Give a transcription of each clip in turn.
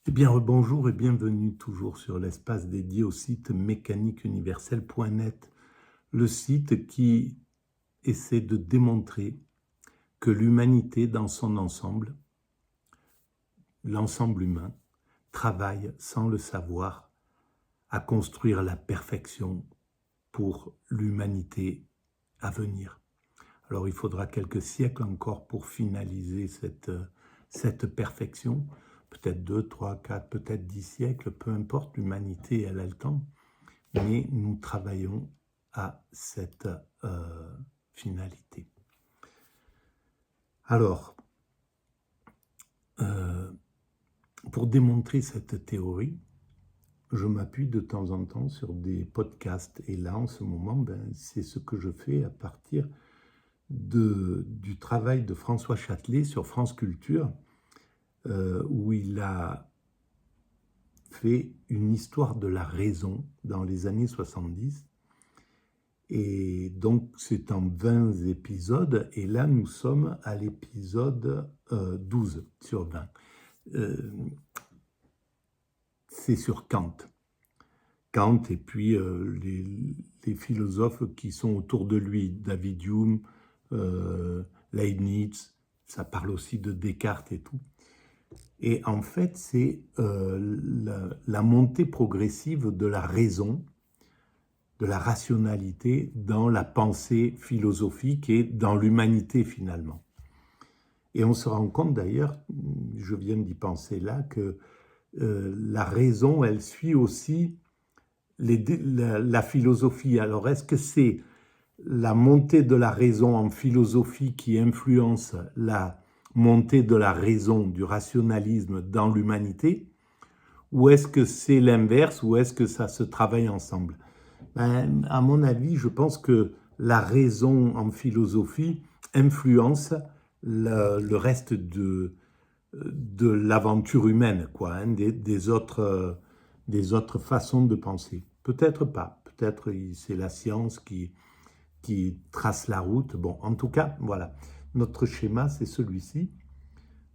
Eh bien, bonjour et bienvenue toujours sur l'espace dédié au site mécaniqueuniverselle.net, le site qui essaie de démontrer que l'humanité dans son ensemble, l'ensemble humain, travaille sans le savoir à construire la perfection pour l'humanité à venir. Alors il faudra quelques siècles encore pour finaliser cette perfection, peut-être 2, 3, 4, peut-être 10 siècles, peu importe, l'humanité, elle a le temps, mais nous travaillons à cette finalité. Alors, pour démontrer cette théorie, je m'appuie de temps en temps sur des podcasts, et là, en ce moment, c'est ce que je fais à partir du travail de François Châtelet sur France Culture, où il a fait une histoire de la raison dans les années 70. Et donc, c'est en 20 épisodes, et là, nous sommes à l'épisode 12 sur 20. C'est sur Kant. Kant et puis les philosophes qui sont autour de lui, David Hume, Leibniz, ça parle aussi de Descartes et tout. Et en fait, c'est la montée progressive de la raison, de la rationalité dans la pensée philosophique et dans l'humanité finalement. Et on se rend compte d'ailleurs, je viens d'y penser là, que la raison, elle suit aussi la philosophie. Alors est-ce que c'est la montée de la raison en philosophie qui influence la montée de la raison, du rationalisme dans l'humanité, ou est-ce que c'est l'inverse, ou est-ce que ça se travaille ensemble? À mon avis, je pense que la raison en philosophie influence le reste de l'aventure humaine, quoi, hein, des autres façons de penser. Peut-être pas, peut-être c'est la science qui trace la route. Bon, en tout cas, voilà, notre schéma, c'est celui-ci.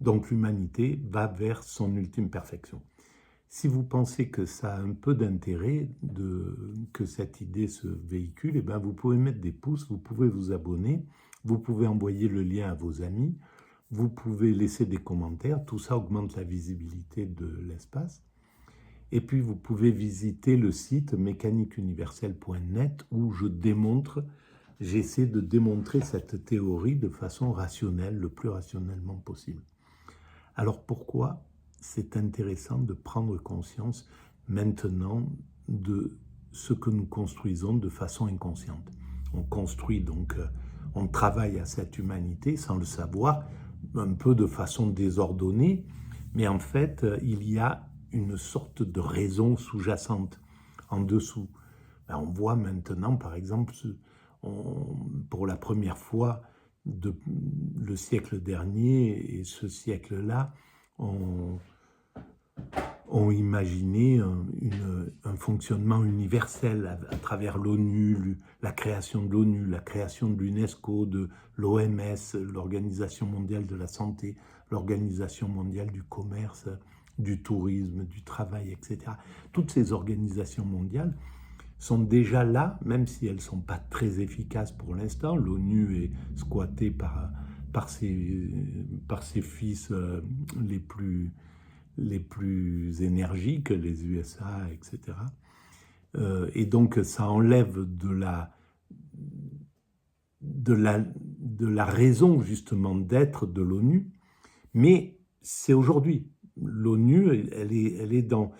Donc l'humanité va vers son ultime perfection. Si vous pensez que ça a un peu d'intérêt que cette idée se véhicule, eh bien vous pouvez mettre des pouces, vous pouvez vous abonner, vous pouvez envoyer le lien à vos amis, vous pouvez laisser des commentaires, tout ça augmente la visibilité de l'espace. Et puis vous pouvez visiter le site mécaniqueuniverselle.net où j'essaie de démontrer cette théorie de façon rationnelle, le plus rationnellement possible. Alors pourquoi c'est intéressant de prendre conscience maintenant de ce que nous construisons de façon inconsciente? On construit donc, on travaille à cette humanité sans le savoir, un peu de façon désordonnée, mais en fait, il y a une sorte de raison sous-jacente en dessous. On voit maintenant, par exemple, pour la première fois le siècle dernier et ce siècle-là, ont imaginé un fonctionnement universel à travers l'ONU, la création de l'ONU, la création de l'UNESCO, de l'OMS, l'Organisation mondiale de la santé, l'Organisation mondiale du commerce, du tourisme, du travail, etc. Toutes ces organisations mondiales sont déjà là, même si elles ne sont pas très efficaces pour l'instant. L'ONU est squattée par ses fils les plus énergiques, les USA, etc. Et donc ça enlève de la raison justement d'être de l'ONU, mais c'est aujourd'hui. L'ONU, elle est dans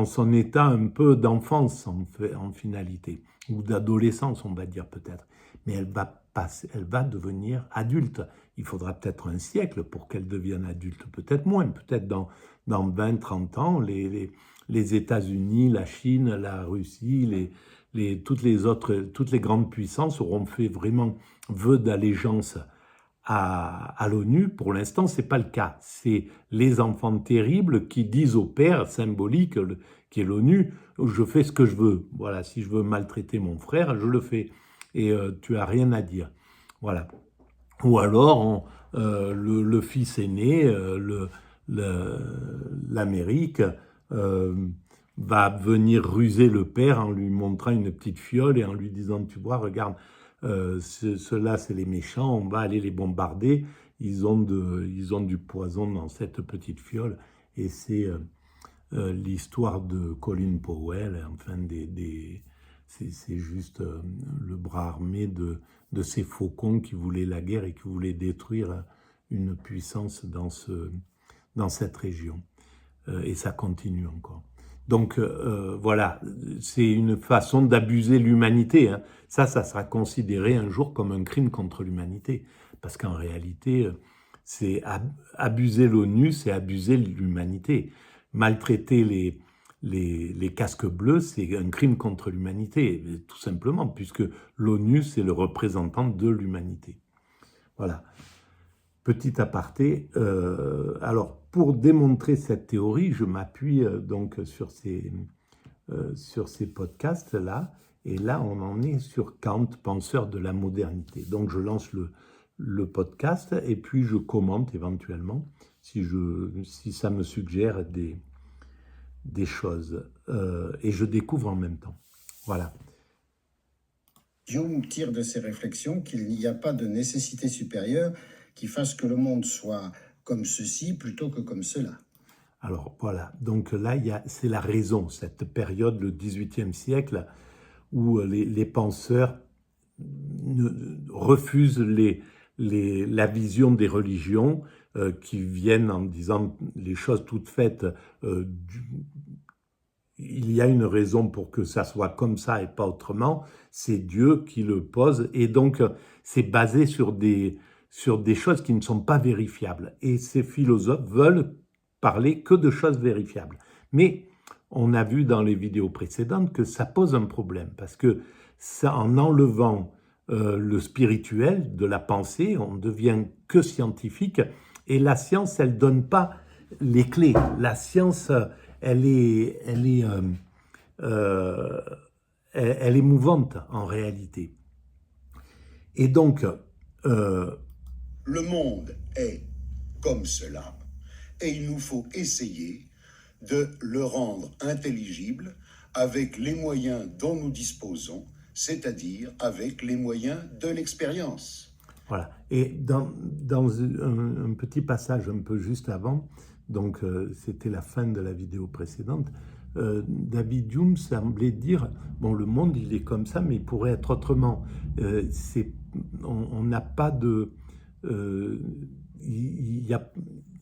son état un peu d'enfance en finalité, ou d'adolescence on va dire peut-être, mais elle va devenir adulte. Il faudra peut-être un siècle pour qu'elle devienne adulte, peut-être moins, peut-être dans 20, 30 ans, les États-Unis, la Chine, la Russie, toutes les grandes puissances auront fait vraiment vœu d'allégeance à l'ONU. Pour l'instant, ce n'est pas le cas. C'est les enfants terribles qui disent au père symbolique, qui est l'ONU, je fais ce que je veux. Voilà, si je veux maltraiter mon frère, je le fais. Et tu n'as rien à dire. Voilà. Ou alors, le fils aîné, l'Amérique va venir ruser le père en lui montrant une petite fiole et en lui disant, tu vois, regarde, ceux-là c'est les méchants, on va aller les bombarder, ils ont du poison dans cette petite fiole. Et c'est l'histoire de Colin Powell, enfin c'est juste le bras armé de ces faucons qui voulaient la guerre et qui voulaient détruire une puissance dans cette région. Et ça continue encore. Donc voilà, c'est une façon d'abuser l'humanité. Hein. Ça sera considéré un jour comme un crime contre l'humanité. Parce qu'en réalité, c'est abuser l'ONU, c'est abuser l'humanité. Maltraiter les casques bleus, c'est un crime contre l'humanité, tout simplement, puisque l'ONU, c'est le représentant de l'humanité. Voilà. Petit aparté, alors pour démontrer cette théorie, je m'appuie donc sur ces podcasts-là, et là on en est sur Kant, penseur de la modernité. Donc je lance le podcast et puis je commente éventuellement si ça me suggère des choses, et je découvre en même temps. Voilà. Hume tire de ses réflexions qu'il n'y a pas de nécessité supérieure qui fasse que le monde soit comme ceci plutôt que comme cela. Alors voilà, donc là, c'est la raison, cette période, le XVIIIe siècle, où les penseurs refusent la vision des religions qui viennent en disant les choses toutes faites. Il y a une raison pour que ça soit comme ça et pas autrement, c'est Dieu qui le pose, et donc c'est basé sur des choses qui ne sont pas vérifiables. Et ces philosophes veulent parler que de choses vérifiables. Mais on a vu dans les vidéos précédentes que ça pose un problème, parce que ça, en enlevant le spirituel de la pensée, on ne devient que scientifique, et la science, elle ne donne pas les clés. La science, elle est mouvante en réalité. Et donc, le monde est comme cela, et il nous faut essayer de le rendre intelligible avec les moyens dont nous disposons, c'est-à-dire avec les moyens de l'expérience. Voilà. Et dans un petit passage un peu juste avant, donc c'était la fin de la vidéo précédente, David Hume semblait dire, bon, le monde il est comme ça, mais il pourrait être autrement. On n'a pas de...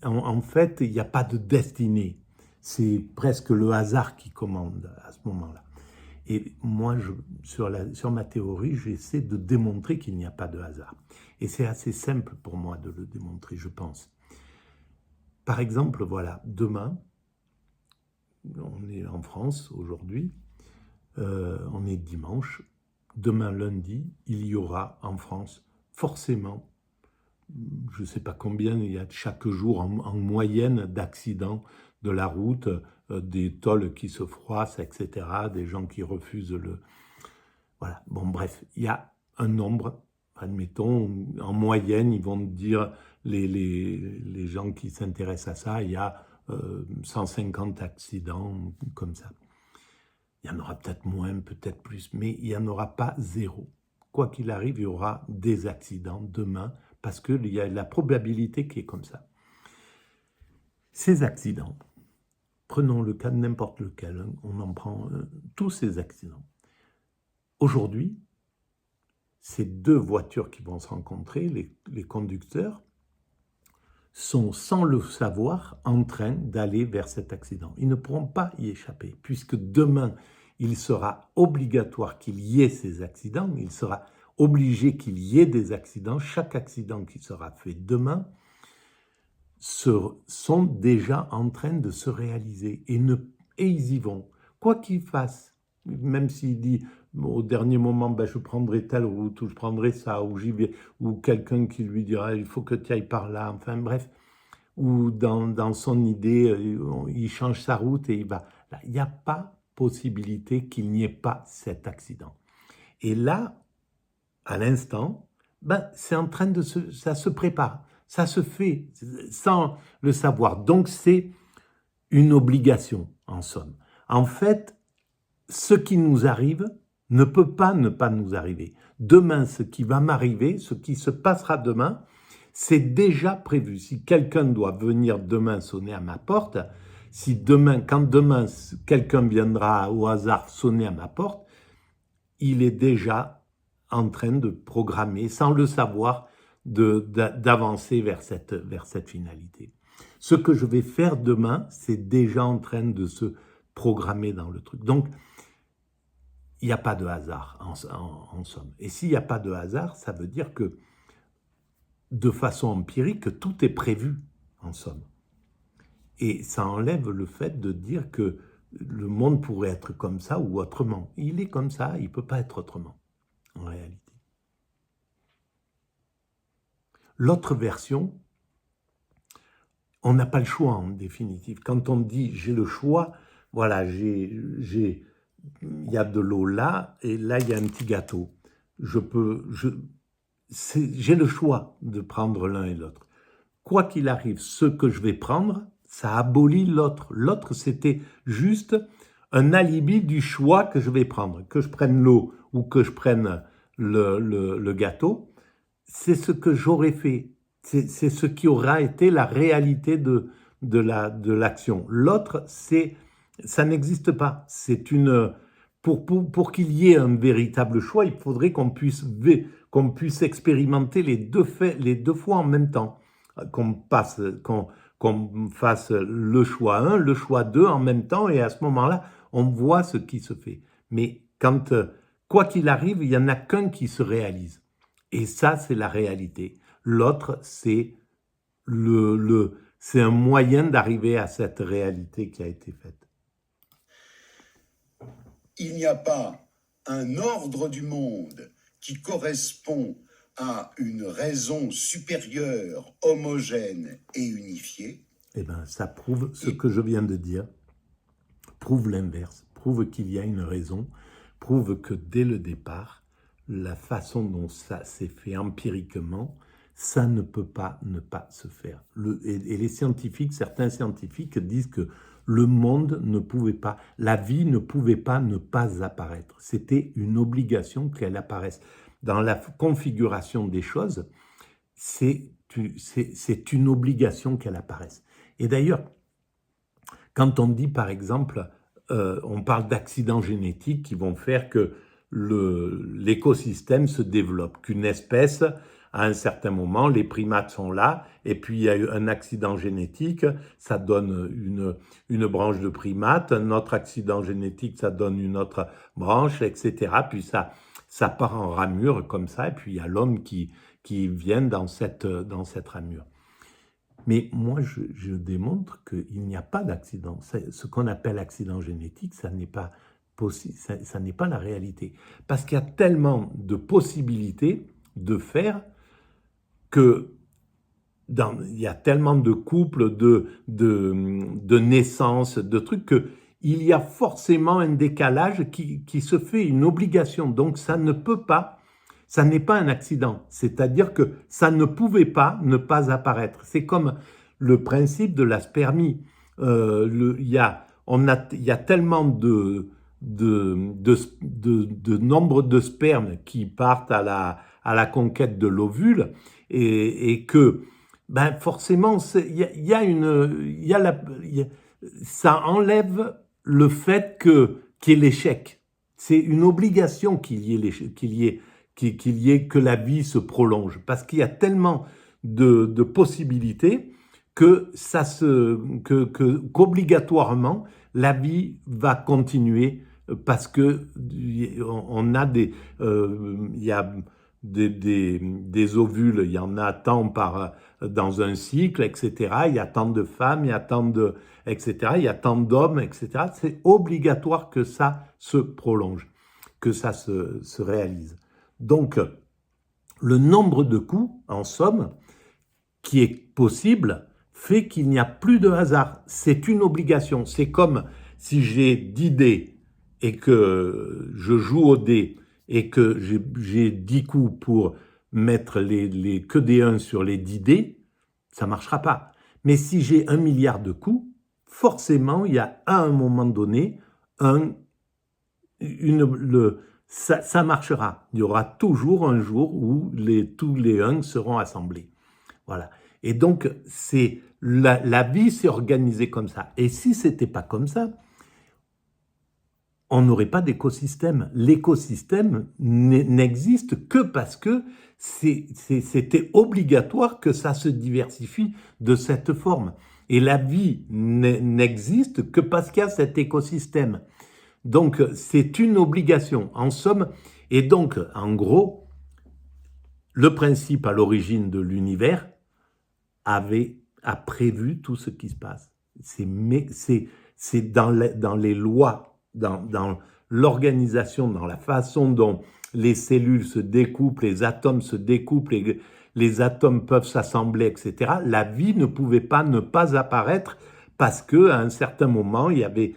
en fait, il n'y a pas de destinée. C'est presque le hasard qui commande à ce moment-là. Et moi, sur ma théorie, j'essaie de démontrer qu'il n'y a pas de hasard. Et c'est assez simple pour moi de le démontrer, je pense. Par exemple, voilà, demain, on est en France aujourd'hui, on est dimanche, demain lundi, il y aura en France forcément, je ne sais pas combien, il y a chaque jour en moyenne d'accidents de la route, des tôles qui se froissent, etc., des gens qui refusent le... Voilà, bon bref, il y a un nombre, admettons, en moyenne, ils vont dire, les gens qui s'intéressent à ça, il y a 150 accidents comme ça. Il y en aura peut-être moins, peut-être plus, mais il n'y en aura pas zéro. Quoi qu'il arrive, il y aura des accidents demain, parce qu'il y a la probabilité qui est comme ça. Ces accidents, prenons le cas de n'importe lequel, on en prend tous ces accidents. Aujourd'hui, ces deux voitures qui vont se rencontrer, les conducteurs, sont sans le savoir en train d'aller vers cet accident. Ils ne pourront pas y échapper, puisque demain, il sera obligatoire qu'il y ait ces accidents, il sera obligé qu'il y ait des accidents. Chaque accident qui sera fait demain sont déjà en train de se réaliser, et ils y vont. Quoi qu'il fasse, même s'il dit au dernier moment, ben, je prendrai telle route, ou je prendrai ça, ou j'y vais, ou quelqu'un qui lui dira, il faut que tu ailles par là, enfin bref, ou dans son idée, il change sa route et il va. Là, il n'y a pas possibilité qu'il n'y ait pas cet accident. Et là, à l'instant, ben, c'est en train ça se prépare. Ça se fait sans le savoir. Donc c'est une obligation, en somme. En fait, ce qui nous arrive ne peut pas ne pas nous arriver. Demain, ce qui va m'arriver, ce qui se passera demain, c'est déjà prévu. Si quelqu'un doit venir demain sonner à ma porte, quand demain quelqu'un viendra au hasard sonner à ma porte, il est déjà en train de programmer, sans le savoir, d'avancer vers cette finalité. Ce que je vais faire demain, c'est déjà en train de se programmer dans le truc. Donc, il n'y a pas de hasard, en somme. Et s'il n'y a pas de hasard, ça veut dire que, de façon empirique, tout est prévu, en somme. Et ça enlève le fait de dire que le monde pourrait être comme ça ou autrement. Il est comme ça, il ne peut pas être autrement, en réalité. L'autre version, on n'a pas le choix en définitive. Quand on dit j'ai le choix, voilà, il y a de l'eau là, et là il y a un petit gâteau. J'ai le choix de prendre l'un et l'autre. Quoi qu'il arrive, ce que je vais prendre, ça abolit l'autre. L'autre, c'était juste un alibi du choix que je vais prendre. Que je prenne l'eau ou que je prenne le gâteau, c'est ce que j'aurais fait. C'est ce qui aura été la réalité de l'action. L'autre, ça n'existe pas. Pour qu'il y ait un véritable choix, il faudrait qu'on puisse expérimenter les deux fois en même temps. Qu'on fasse le choix 1, le choix 2 en même temps, et à ce moment-là, on voit ce qui se fait. Mais quoi qu'il arrive, il n'y en a qu'un qui se réalise. Et ça, c'est la réalité. L'autre, c'est un moyen d'arriver à cette réalité qui a été faite. Il n'y a pas un ordre du monde qui correspond à une raison supérieure, homogène et unifiée. Eh bien, ça prouve ce que je viens de dire, prouve l'inverse, prouve qu'il y a une raison, prouve que dès le départ, la façon dont ça s'est fait empiriquement, ça ne peut pas ne pas se faire. Et les scientifiques, certains scientifiques disent que le monde ne pouvait pas, la vie ne pouvait pas ne pas apparaître. C'était une obligation qu'elle apparaisse. Dans la configuration des choses, c'est une obligation qu'elle apparaisse. Et d'ailleurs, quand on dit par exemple, on parle d'accidents génétiques qui vont faire que l'écosystème se développe, qu'une espèce, à un certain moment, les primates sont là, et puis il y a eu un accident génétique, ça donne une branche de primates, un autre accident génétique, ça donne une autre branche, etc. Puis ça part en ramure comme ça, et puis il y a l'homme qui vient dans cette ramure. Mais moi, je démontre qu'il n'y a pas d'accident. Ce qu'on appelle accident génétique, ça n'est pas possible, ça n'est pas la réalité. Parce qu'il y a tellement de possibilités de faire que il y a tellement de couples, de naissances, de trucs, qu'il y a forcément un décalage qui se fait, une obligation. Donc ça ne peut pas, ça n'est pas un accident. C'est-à-dire que ça ne pouvait pas ne pas apparaître. C'est comme le principe de la spermie. Il y a tellement de nombre de spermes qui partent à la conquête de l'ovule et que forcément ça enlève le fait qu'il y ait l'échec. C'est une obligation qu'il y ait que la vie se prolonge parce qu'il y a tellement de possibilités qu'obligatoirement la vie va continuer parce que on a il y a des ovules, il y en a tant dans un cycle, etc. Il y a tant de femmes, il y a tant etc. Il y a tant d'hommes, etc. C'est obligatoire que ça se prolonge, que ça se réalise. Donc, le nombre de coups, en somme, qui est possible, fait qu'il n'y a plus de hasard. C'est une obligation. C'est comme si j'ai 10 dés et que je joue au dé et que j'ai 10 coups pour mettre que des 1 sur les 10 dés, ça ne marchera pas. Mais si j'ai 1 milliard de coûts, forcément, il y a à un moment donné, ça marchera. Il y aura toujours un jour où tous les 1 seront assemblés. Voilà. Et donc, la vie s'est organisée comme ça. Et si ce n'était pas comme ça, on n'aurait pas d'écosystème. L'écosystème n'existe que parce que c'était obligatoire que ça se diversifie de cette forme. Et la vie n'existe que parce qu'il y a cet écosystème. Donc, c'est une obligation, en somme. Et donc, en gros, le principe à l'origine de l'univers a prévu tout ce qui se passe. C'est dans les lois, dans l'organisation, dans la façon dont les cellules se découpent, les atomes se découpent, les atomes peuvent s'assembler, etc. La vie ne pouvait pas ne pas apparaître parce qu'à un certain moment, il y avait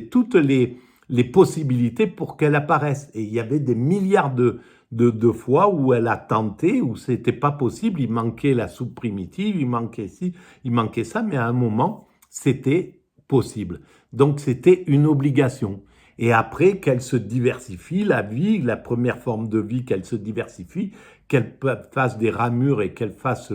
toutes les possibilités pour qu'elle apparaisse. Et il y avait des milliards de fois où elle a tenté, où c'était pas possible, il manquait la soupe primitive, il manquait ci, il manquait ça, mais à un moment, c'était possible. Donc c'était une obligation. Et après, qu'elle se diversifie, la vie, la première forme de vie, qu'elle se diversifie, qu'elle fasse des ramures et qu'elle fasse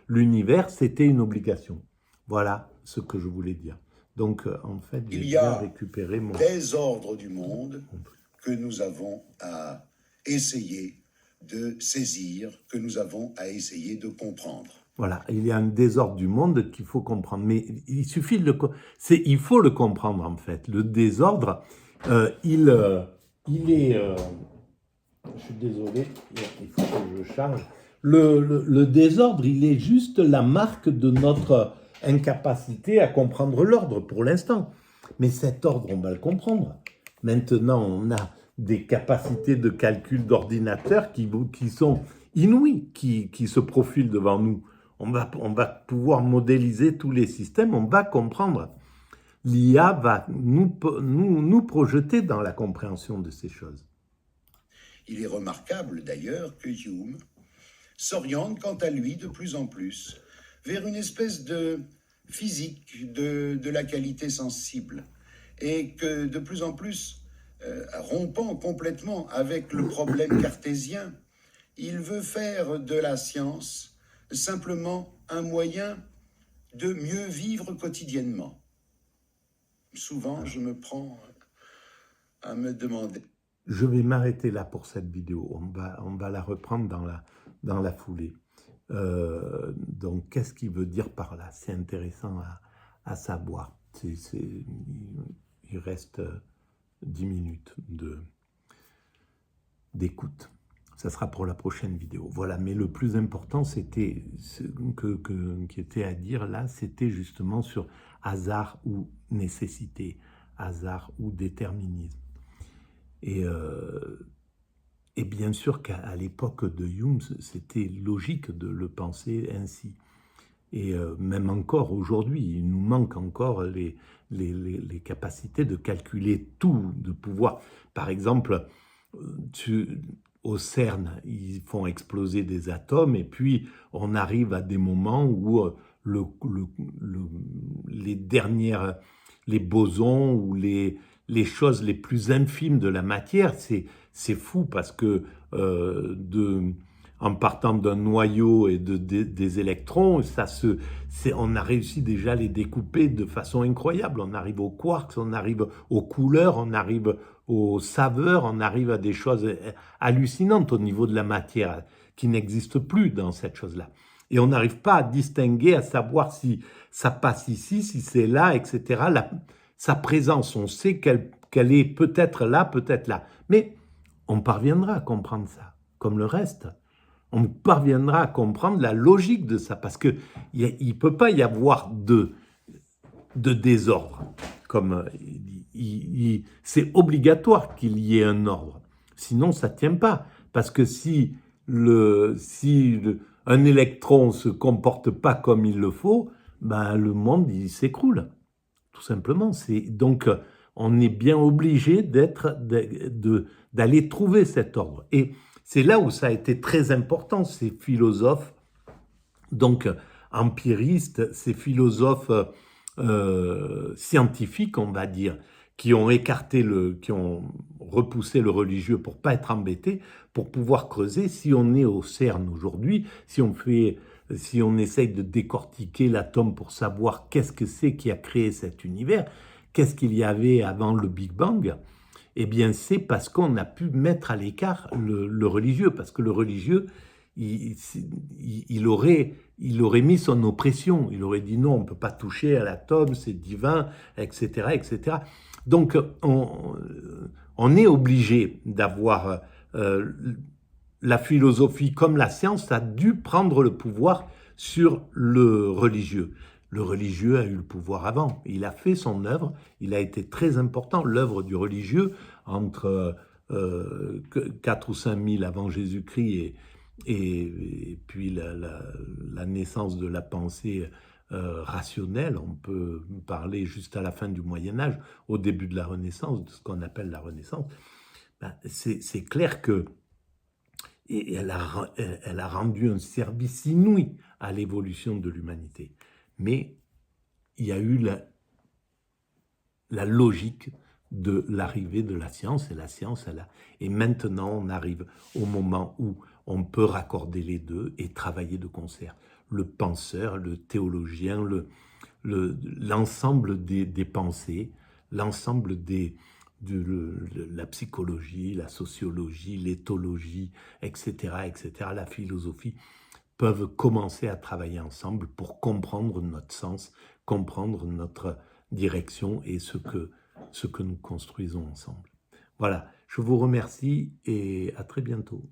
l'univers, c'était une obligation. Voilà ce que je voulais dire. Donc, en fait, j'ai bien récupéré mon... Il y a des ordres du monde que nous avons à essayer de saisir, que nous avons à essayer de comprendre. Voilà, il y a un désordre du monde qu'il faut comprendre. Mais il suffit il faut le comprendre, en fait. Le désordre, il est... je suis désolé, il faut que je charge. Le désordre, il est juste la marque de notre incapacité à comprendre l'ordre pour l'instant. Mais cet ordre, on va le comprendre. Maintenant, on a des capacités de calcul d'ordinateur qui sont inouïes, qui se profilent devant nous. On va pouvoir modéliser tous les systèmes, on va comprendre. L'IA va nous projeter dans la compréhension de ces choses. Il est remarquable d'ailleurs que Hume s'oriente quant à lui de plus en plus vers une espèce de physique de la qualité sensible et que de plus en plus, rompant complètement avec le problème cartésien, il veut faire de la science simplement un moyen de mieux vivre quotidiennement. Souvent, je me prends à me demander... Je vais m'arrêter là pour cette vidéo. On va la reprendre dans la foulée. Donc, qu'est-ce qu'il veut dire par là? C'est intéressant à savoir. Il reste 10 minutes d'écoute. Ça sera pour la prochaine vidéo. Voilà, mais le plus important, c'était qui était à dire là, c'était justement sur hasard ou nécessité, hasard ou déterminisme. Et bien sûr qu'à l'époque de Hume, c'était logique de le penser ainsi. Et même encore aujourd'hui, il nous manque encore les capacités de calculer tout, de pouvoir... Par exemple, au CERN, ils font exploser des atomes et puis on arrive à des moments où les bosons ou les choses les plus infimes de la matière, c'est fou parce que en partant d'un noyau et des électrons, on a réussi déjà à les découper de façon incroyable. On arrive aux quarks, on arrive aux couleurs, on arrive aux saveurs, on arrive à des choses hallucinantes au niveau de la matière qui n'existent plus dans cette chose-là. Et on n'arrive pas à distinguer, à savoir si ça passe ici, si c'est là, etc. Sa présence, on sait qu'elle est peut-être là, mais on parviendra à comprendre ça, comme le reste. On parviendra à comprendre la logique de ça, parce qu'il ne peut pas y avoir de désordre. C'est obligatoire qu'il y ait un ordre, sinon ça ne tient pas. Parce que si un électron ne se comporte pas comme il le faut, ben le monde il s'écroule. Tout simplement. Donc, on est bien obligé d'aller trouver cet ordre. Et c'est là où ça a été très important, ces philosophes Donc, empiristes, ces philosophes scientifiques, on va dire, qui ont qui ont repoussé le religieux pour pas être embêtés, pour pouvoir creuser. Si on est au CERN aujourd'hui, si on essaye de décortiquer l'atome pour savoir qu'est-ce que c'est qui a créé cet univers, qu'est-ce qu'il y avait avant le Big Bang, eh bien c'est parce qu'on a pu mettre à l'écart le religieux, parce que le religieux, il aurait mis son oppression, il aurait dit non, on ne peut pas toucher à l'atome, c'est divin, etc., etc. Donc on est obligé d'avoir la philosophie comme la science a dû prendre le pouvoir sur le religieux. Le religieux a eu le pouvoir avant, il a fait son œuvre, il a été très important, l'œuvre du religieux entre 4 ou 5 000 avant Jésus-Christ et puis la naissance de la pensée rationnelle. On peut parler juste à la fin du Moyen-Âge, au début de la Renaissance, de ce qu'on appelle la Renaissance. C'est clair que elle a rendu un service inouï à l'évolution de l'humanité. Mais il y a eu la logique de l'arrivée de la science, et la science, et maintenant on arrive au moment où on peut raccorder les deux et travailler de concert. Le penseur, le théologien, l'ensemble des pensées, l'ensemble de la psychologie, la sociologie, l'éthologie, etc., etc., la philosophie, peuvent commencer à travailler ensemble pour comprendre notre sens, comprendre notre direction et ce que nous construisons ensemble. Voilà, je vous remercie et à très bientôt.